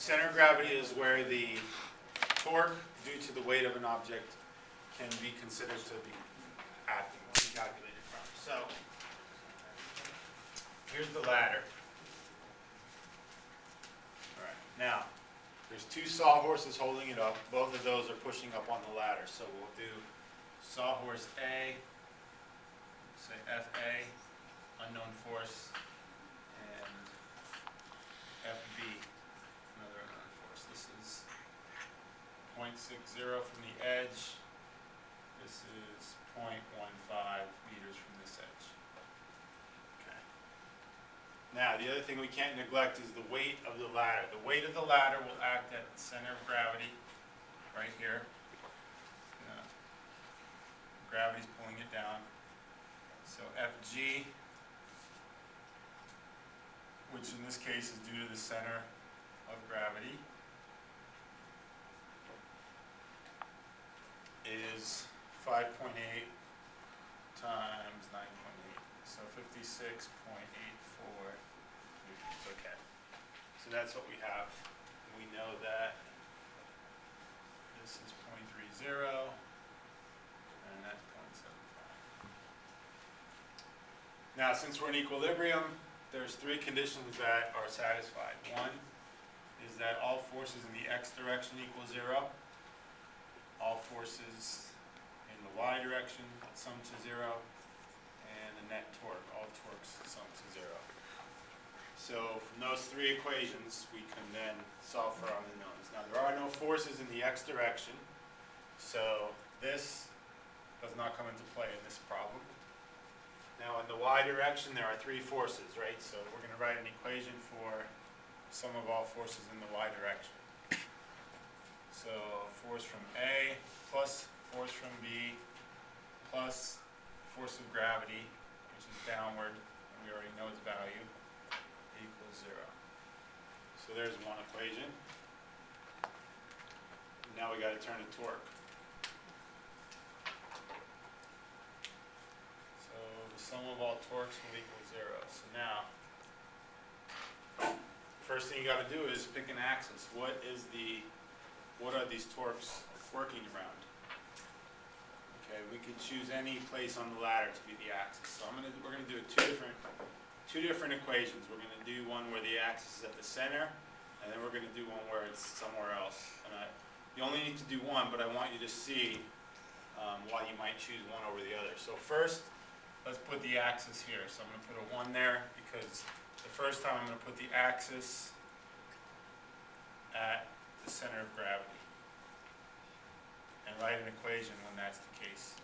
Center of gravity is where the torque due to the weight of an object can be considered to be acting or be calculated from. So here's the ladder. All right. Now, there's two sawhorses holding it up. Both of those are pushing up on the ladder. So we'll do sawhorse A, say FA, unknown force, and FB, another unknown force. This is 0.60 from the edge. This is 0.15 meters from this edge. Okay. Now, the other thing we can't neglect is the weight of the ladder. The weight of the ladder will act at the center of gravity, right here. Gravity's pulling it down. So Fg, which in this case is due to the center of gravity, is 5.8 times 9.8, so 56.84 newtons. Okay, so that's what we have. We know that this is 0.30 and that's 0.75. Now, since we're in equilibrium, there's three conditions that are satisfied. One is that all forces in the x direction equal 0. All forces in the y direction sum to 0. And the net torque, all torques sum to 0. So from those three equations, we can then solve for our unknowns. Now, there are no forces in the x direction, so this does not come into play in this problem. Now, in the y direction, there are three forces, right? So we're going to write an equation for sum of all forces in the y direction. So force from A plus force from B plus force of gravity, which is downward, and we already know its value, equals 0. So there's one equation. Now we got to turn to torque. So the sum of all torques will equal 0. So now, first thing you got to do is pick an axis. What are these torques working around? Okay, we could choose any place on the ladder to be the axis. So we're gonna do two different equations. We're gonna do one where the axis is at the center, and then we're gonna do one where it's somewhere else. And you only need to do one, but I want you to see why you might choose one over the other. So first, let's put the axis here. So I'm gonna put a 1 there because the first time I'm gonna put the axis at the center of gravity and write an equation when that's the case.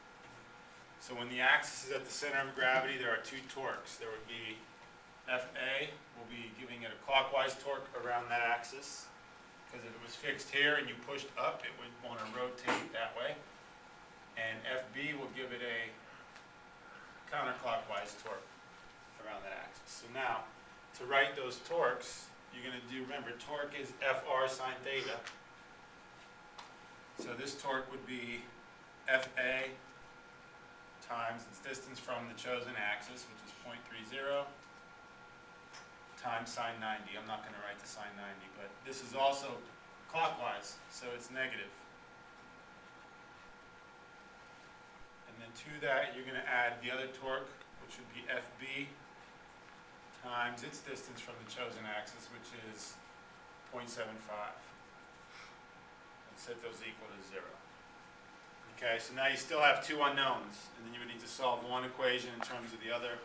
So when the axis is at the center of gravity, there are two torques. There would be Fa, will be giving it a clockwise torque around that axis, because if it was fixed here and you pushed up, it would want to rotate that way. And Fb will give it a counterclockwise torque around that axis. So now, to write those torques, you're going to do, remember, torque is Fr sine theta. So this torque would be Fa times its distance from the chosen axis, which is 0.30, times sine 90. I'm not going to write the sine 90, but this is also clockwise, so it's negative. And then to that, you're going to add the other torque, which would be Fb times its distance from the chosen axis, which is 0.75. And set those equal to 0. Okay, so now you still have two unknowns, and then you would need to solve one equation in terms of the other,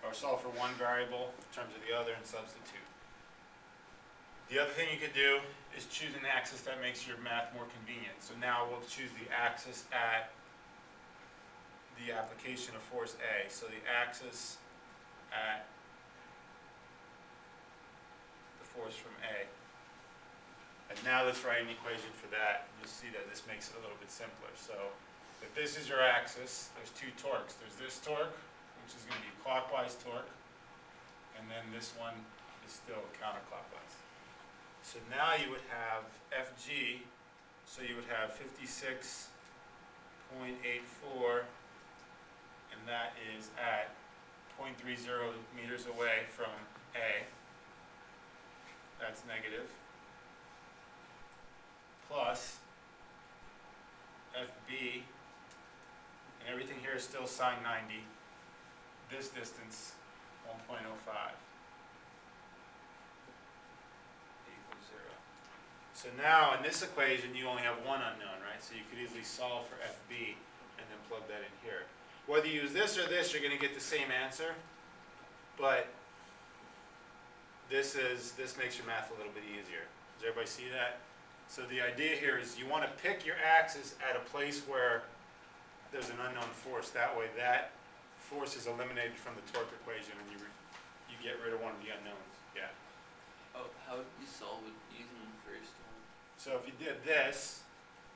or solve for one variable in terms of the other and substitute. The other thing you could do is choose an axis that makes your math more convenient. So now we'll choose the axis at the application of force A. So the axis at the force from A. And now let's write an equation for that. You'll see that this makes it a little bit simpler. So if this is your axis, there's two torques. There's this torque, which is going to be clockwise torque, and then this one is still counterclockwise. So now you would have Fg, so you would have 56.84, and that is at 0.30 meters away from A. That's negative. plus FB, and everything here is still sine 90, this distance, 1.05, equals 0. So now in this equation, you only have one unknown, right? So you could easily solve for FB and then plug that in here. Whether you use this or this, you're going to get the same answer, but this makes your math a little bit easier. Does everybody see that? So the idea here is you want to pick your axis at a place where there's an unknown force. That way that force is eliminated from the torque equation and you get rid of one of the unknowns. Yeah. Oh, how would you solve it using Freestone? So if you did this,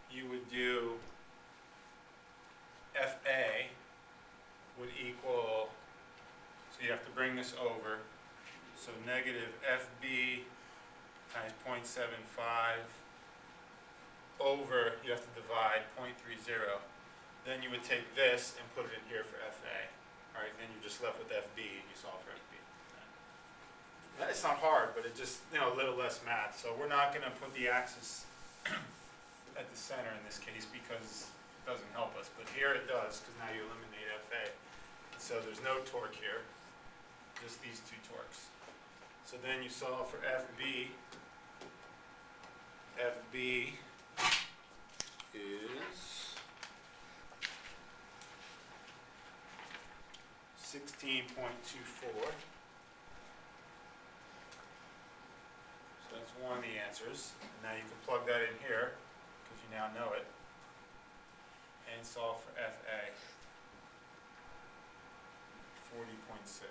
you would do FA would equal, so you have to bring this over, so negative FB times 0.75 over, you have to divide 0.30. Then you would take this and put it in here for FA. All right, then you're just left with FB and you solve for FB. It's not hard, but it just, a little less math. So we're not going to put the axis at the center in this case because it doesn't help us. But here it does because now you eliminate FA. So there's no torque here, just these two torques. So then you solve for FB. FB is 16.24. So that's one of the answers. And now you can plug that in here because you now know it. And solve for FA. 40.6.